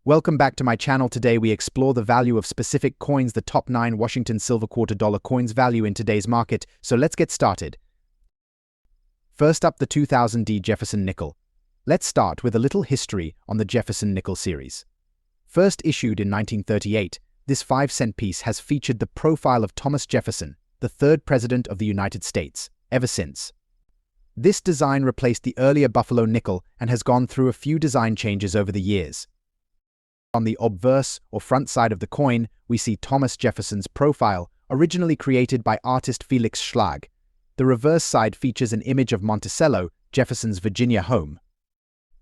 Welcome back to my channel. Today we explore the value of specific coins, the top 9 Washington silver $quarter coins value in today's market. So let's get started. First up, the 2000 Jefferson nickel. Let's start with a little history on the Jefferson nickel series. First issued in 1938, this 5-cent piece has featured the profile of Thomas Jefferson, the third president of the United States, ever since. This design replaced the earlier Buffalo nickel and has gone through a few design changes over the years. On the obverse, or front side of the coin, we see Thomas Jefferson's profile, originally created by artist Felix Schlag. The reverse side features an image of Monticello, Jefferson's Virginia home.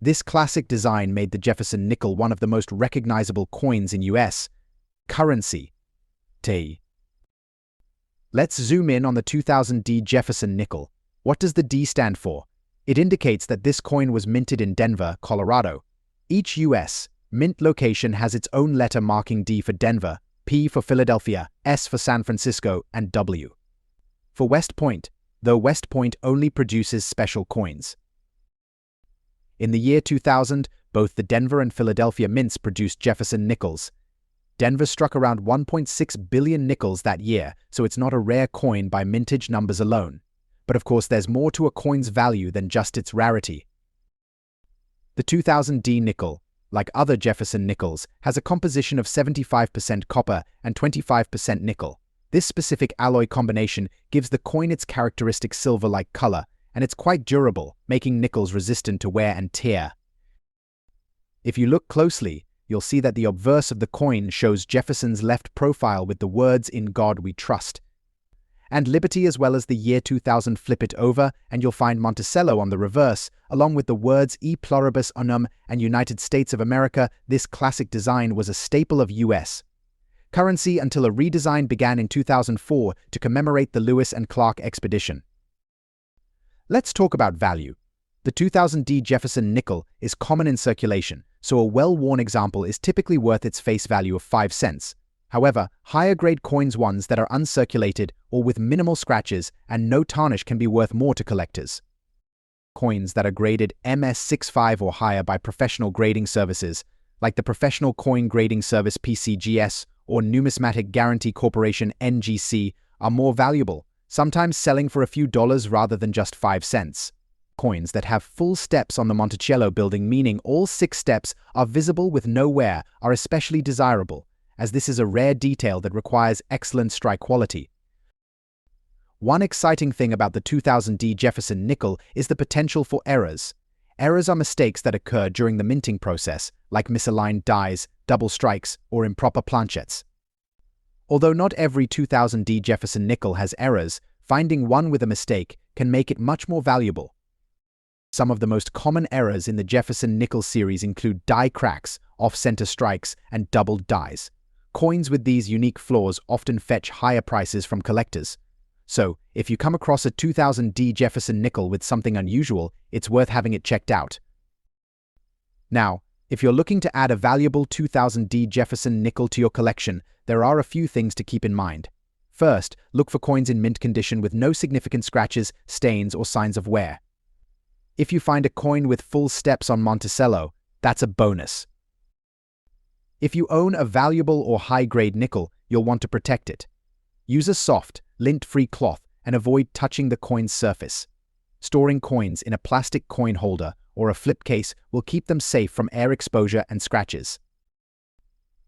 This classic design made the Jefferson nickel one of the most recognizable coins in U.S. currency. Let's zoom in on the 2000 Jefferson nickel. What does the D stand for? It indicates that this coin was minted in Denver, Colorado. Each U.S. mint location has its own letter marking D for Denver, P for Philadelphia, S for San Francisco, and W for West Point, though West Point only produces special coins. In the year 2000, both the Denver and Philadelphia mints produced Jefferson nickels. Denver struck around 1.6 billion nickels that year, so it's not a rare coin by mintage numbers alone. But of course there's more to a coin's value than just its rarity. The 2000 nickel, like other Jefferson nickels, has a composition of 75% copper and 25% nickel. This specific alloy combination gives the coin its characteristic silver-like color, and it's quite durable, making nickels resistant to wear and tear. If you look closely, you'll see that the obverse of the coin shows Jefferson's left profile with the words "In God We Trust" and liberty, as well as the year 2000. Flip it over and you'll find Monticello on the reverse, along with the words "E Pluribus Unum" and United States of America. This classic design was a staple of U.S. currency until a redesign began in 2004 to commemorate the Lewis and Clark expedition. Let's talk about value. The 2000 Jefferson nickel is common in circulation, so a well-worn example is typically worth its face value of 5 cents. However, higher-grade coins, ones that are uncirculated or with minimal scratches and no tarnish, can be worth more to collectors. Coins that are graded MS65 or higher by professional grading services, like the Professional Coin Grading Service (PCGS) or Numismatic Guarantee Corporation (NGC), are more valuable, sometimes selling for a few dollars rather than just 5 cents. Coins that have full steps on the Monticello building, meaning all 6 steps are visible with no wear, are especially desirable, as this is a rare detail that requires excellent strike quality. One exciting thing about the 2000 Jefferson nickel is the potential for errors. Errors are mistakes that occur during the minting process, like misaligned dies, double strikes, or improper planchettes. Although not every 2000 Jefferson nickel has errors, finding one with a mistake can make it much more valuable. Some of the most common errors in the Jefferson nickel series include die cracks, off-center strikes, and doubled dies. Coins with these unique flaws often fetch higher prices from collectors. So, if you come across a 2000 Jefferson nickel with something unusual, it's worth having it checked out. Now, if you're looking to add a valuable 2000 Jefferson nickel to your collection, there are a few things to keep in mind. First, look for coins in mint condition with no significant scratches, stains, or signs of wear. If you find a coin with full steps on Monticello, that's a bonus. If you own a valuable or high-grade nickel, you'll want to protect it. Use a soft, lint-free cloth and avoid touching the coin's surface. Storing coins in a plastic coin holder or a flip case will keep them safe from air exposure and scratches.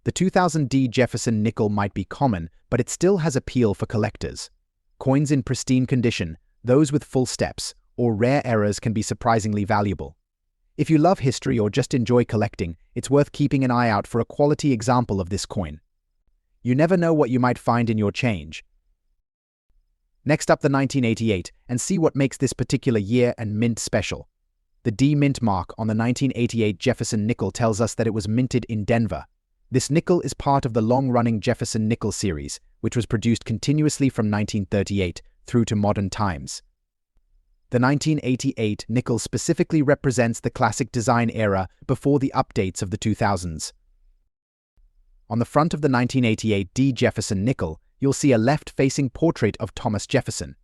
The 2000 Jefferson nickel might be common, but it still has appeal for collectors. Coins in pristine condition, those with full steps, or rare errors can be surprisingly valuable. If you love history or just enjoy collecting, it's worth keeping an eye out for a quality example of this coin. You never know what you might find in your change. Next up, the 1988, and see what makes this particular year and mint special. The D mint mark on the 1988 Jefferson nickel tells us that it was minted in Denver. This nickel is part of the long-running Jefferson nickel series, which was produced continuously from 1938 through to modern times. The 1988 nickel specifically represents the classic design era before the updates of the 2000s. On the front of the 1988 Jefferson nickel, you'll see a left-facing portrait of Thomas Jefferson.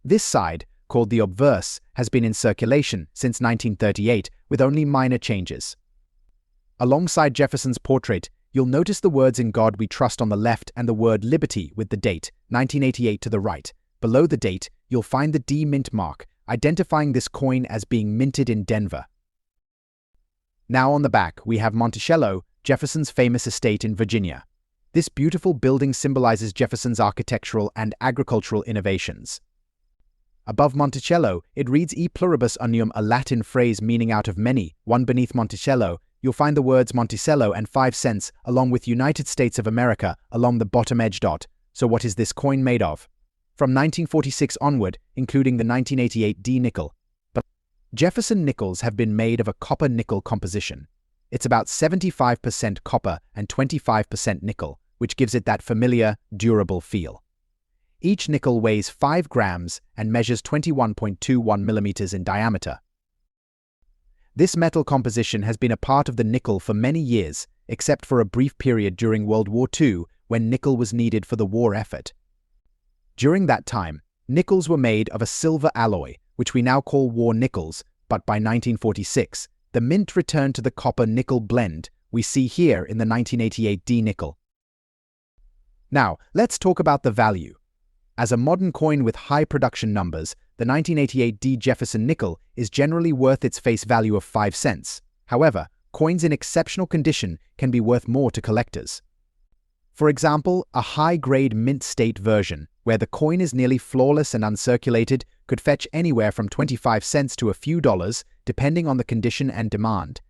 This side, called the obverse, has been in circulation since 1938 with only minor changes. Alongside Jefferson's portrait, you'll notice the words "In God We Trust" on the left and the word "Liberty" with the date, 1988, to the right. Below the date, you'll find the D mint mark, identifying this coin as being minted in Denver. Now on the back, we have Monticello, Jefferson's famous estate in Virginia. This beautiful building symbolizes Jefferson's architectural and agricultural innovations. Above Monticello, it reads "E pluribus unum," a Latin phrase meaning "out of many." One beneath Monticello, you'll find the words Monticello and 5 cents, along with United States of America, along the bottom edge dot. So what is this coin made of? From 1946 onward, including the 1988 D nickel. But Jefferson nickels have been made of a copper-nickel composition. It's about 75% copper and 25% nickel, which gives it that familiar, durable feel. Each nickel weighs 5 grams and measures 21.21 millimeters in diameter. This metal composition has been a part of the nickel for many years, except for a brief period during World War II when nickel was needed for the war effort. During that time, nickels were made of a silver alloy, which we now call war nickels, but by 1946, the mint returned to the copper-nickel blend we see here in the 1988 D nickel. Now, let's talk about the value. As a modern coin with high production numbers, the 1988 D Jefferson nickel is generally worth its face value of 5 cents. However, coins in exceptional condition can be worth more to collectors. For example, a high-grade mint state version, where the coin is nearly flawless and uncirculated, could fetch anywhere from 25 cents to a few dollars, depending on the condition and demand.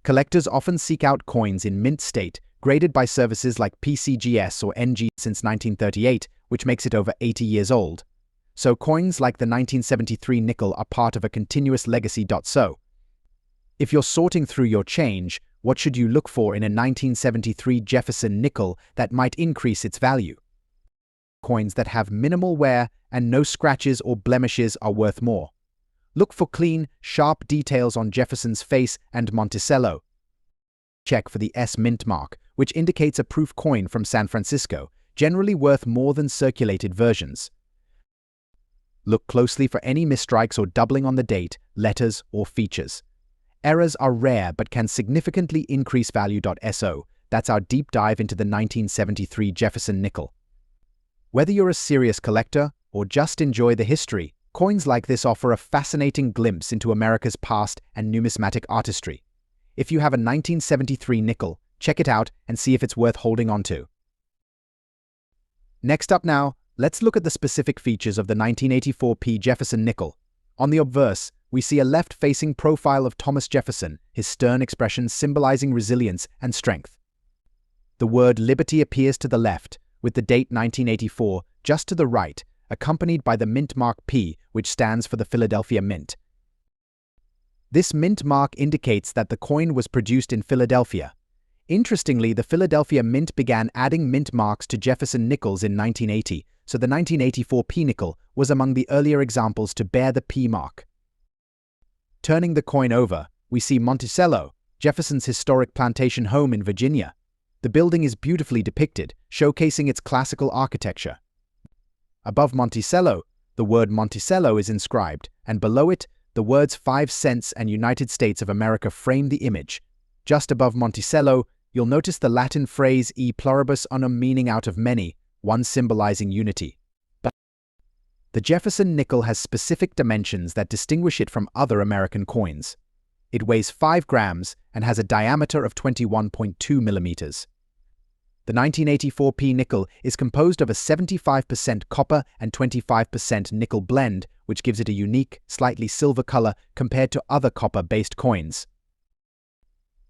Collectors often seek out coins in mint state, graded by services like PCGS or NG since 1938, which makes it over 80 years old. So coins like the 1973 nickel are part of a continuous legacy. So, if you're sorting through your change, what should you look for in a 1973 Jefferson nickel that might increase its value? Coins that have minimal wear and no scratches or blemishes are worth more. Look for clean, sharp details on Jefferson's face and Monticello. Check for the S mint mark, which indicates a proof coin from San Francisco, generally worth more than circulated versions. Look closely for any misstrikes or doubling on the date, letters, or features. Errors are rare but can significantly increase value. So, that's our deep dive into the 1973 Jefferson nickel. Whether you're a serious collector or just enjoy the history, coins like this offer a fascinating glimpse into America's past and numismatic artistry. If you have a 1973 nickel, check it out and see if it's worth holding onto. Next up now, let's look at the specific features of the 1984 P. Jefferson nickel. On the obverse, we see a left-facing profile of Thomas Jefferson, his stern expression symbolizing resilience and strength. The word liberty appears to the left, with the date 1984 just to the right, accompanied by the mint mark P, which stands for the Philadelphia Mint. This mint mark indicates that the coin was produced in Philadelphia. Interestingly, the Philadelphia Mint began adding mint marks to Jefferson nickels in 1980, so the 1984 P nickel was among the earlier examples to bear the P mark. Turning the coin over, we see Monticello, Jefferson's historic plantation home in Virginia. The building is beautifully depicted, showcasing its classical architecture. Above Monticello, the word Monticello is inscribed, and below it, the words 5 cents and United States of America frame the image. Just above Monticello, you'll notice the Latin phrase "E pluribus unum," meaning "out of many," one symbolizing unity. But the Jefferson nickel has specific dimensions that distinguish it from other American coins. It weighs 5 grams and has a diameter of 21.2 millimeters. The 1984 P nickel is composed of a 75% copper and 25% nickel blend, which gives it a unique, slightly silver color compared to other copper-based coins.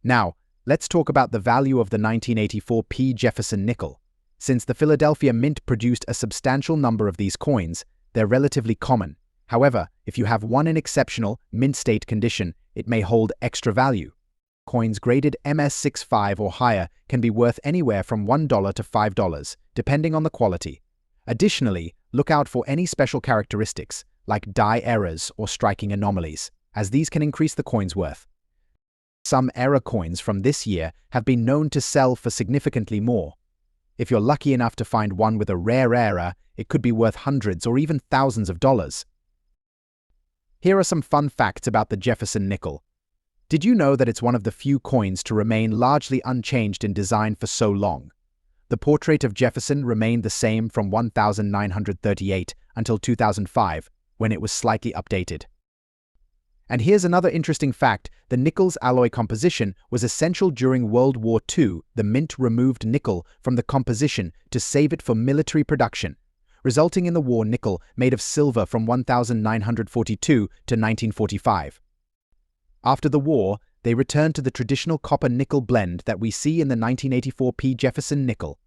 Now, let's talk about the value of the 1984 P Jefferson nickel. Since the Philadelphia Mint produced a substantial number of these coins, they're relatively common. However, if you have one in exceptional, mint state condition, it may hold extra value. Coins graded MS65 or higher can be worth anywhere from $1 to $5, depending on the quality. Additionally, look out for any special characteristics, like die errors or striking anomalies, as these can increase the coin's worth. Some error coins from this year have been known to sell for significantly more. If you're lucky enough to find one with a rare error, it could be worth hundreds or even thousands of dollars. Here are some fun facts about the Jefferson nickel. Did you know that it's one of the few coins to remain largely unchanged in design for so long? The portrait of Jefferson remained the same from 1938 until 2005, when it was slightly updated. And here's another interesting fact: the nickel's alloy composition was essential during World War II. The mint removed nickel from the composition to save it for military production, resulting in the war nickel made of silver from 1942 to 1945. After the war, they returned to the traditional copper-nickel blend that we see in the 1984 P. Jefferson nickel.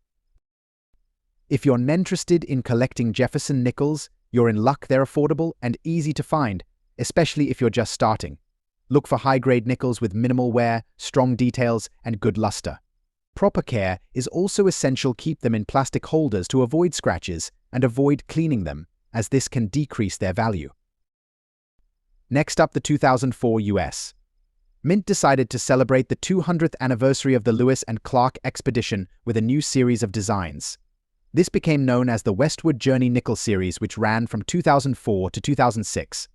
If you're interested in collecting Jefferson nickels, you're in luck. They're affordable and easy to find, especially if you're just starting. Look for high-grade nickels with minimal wear, strong details, and good luster. Proper care is also essential. Keep them in plastic holders to avoid scratches and avoid cleaning them, as this can decrease their value. Next up, the 2004 U.S. Mint decided to celebrate the 200th anniversary of the Lewis and Clark expedition with a new series of designs. This became known as the Westward Journey Nickel Series, which ran from 2004 to 2006.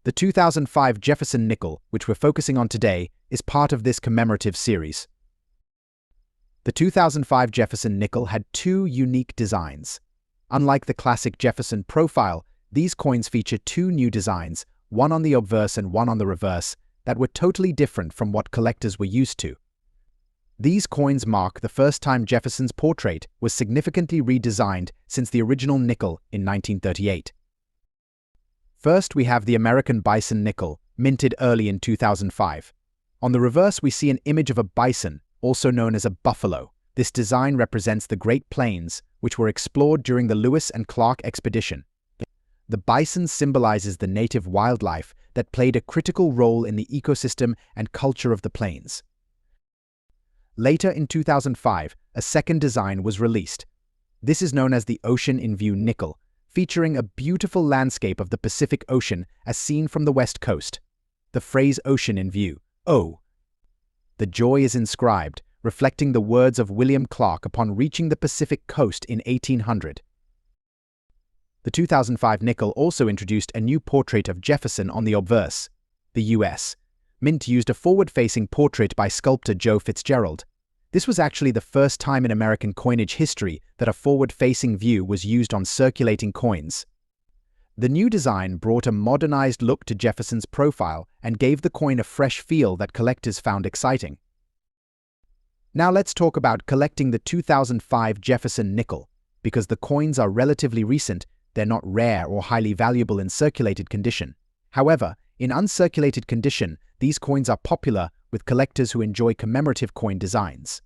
The 2005 Jefferson nickel, which we're focusing on today, is part of this commemorative series. The 2005 Jefferson nickel had two unique designs. Unlike the classic Jefferson profile, these coins feature two new designs, one on the obverse and one on the reverse, that were totally different from what collectors were used to. These coins mark the first time Jefferson's portrait was significantly redesigned since the original nickel in 1938. First, we have the American Bison nickel, minted early in 2005. On the reverse, we see an image of a bison, also known as a buffalo. This design represents the Great Plains, which were explored during the Lewis and Clark expedition. The bison symbolizes the native wildlife that played a critical role in the ecosystem and culture of the plains. Later in 2005, a second design was released. This is known as the Ocean in View nickel, featuring a beautiful landscape of the Pacific Ocean as seen from the west coast. The phrase "ocean in view," "oh," the joy is inscribed, reflecting the words of William Clark upon reaching the Pacific coast in 1800. The 2005 nickel also introduced a new portrait of Jefferson on the obverse. The U.S. Mint used a forward-facing portrait by sculptor Joe Fitzgerald. This was actually the first time in American coinage history that a forward-facing view was used on circulating coins. The new design brought a modernized look to Jefferson's profile and gave the coin a fresh feel that collectors found exciting. Now let's talk about collecting the 2005 Jefferson nickel. Because the coins are relatively recent, they're not rare or highly valuable in circulated condition. However, in uncirculated condition, these coins are popular with collectors who enjoy commemorative coin designs.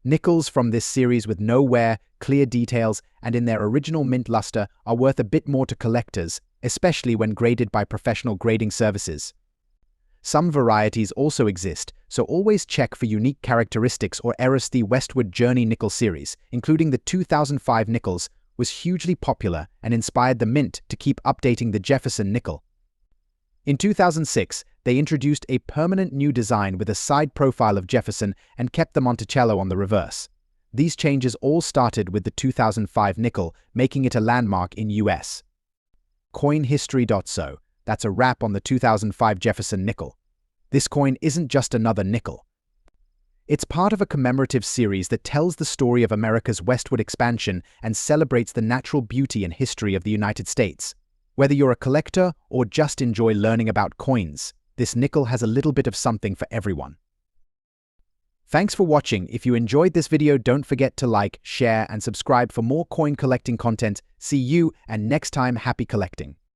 Nickels from this series with no wear, clear details, and in their original mint luster are worth a bit more to collectors, especially when graded by professional grading services. Some varieties also exist, so always check for unique characteristics or errors. The Westward Journey nickel series, including the 2005 nickels, was hugely popular and inspired the mint to keep updating the Jefferson nickel. In 2006, they introduced a permanent new design with a side profile of Jefferson and kept the Monticello on the reverse. These changes all started with the 2005 nickel, making it a landmark in US. Coin history. So, that's a wrap on the 2005 Jefferson nickel. This coin isn't just another nickel. It's part of a commemorative series that tells the story of America's westward expansion and celebrates the natural beauty and history of the United States. Whether you're a collector or just enjoy learning about coins, this nickel has a little bit of something for everyone. Thanks for watching. If you enjoyed this video, don't forget to like, share, and subscribe for more coin collecting content. See you, and next time, happy collecting.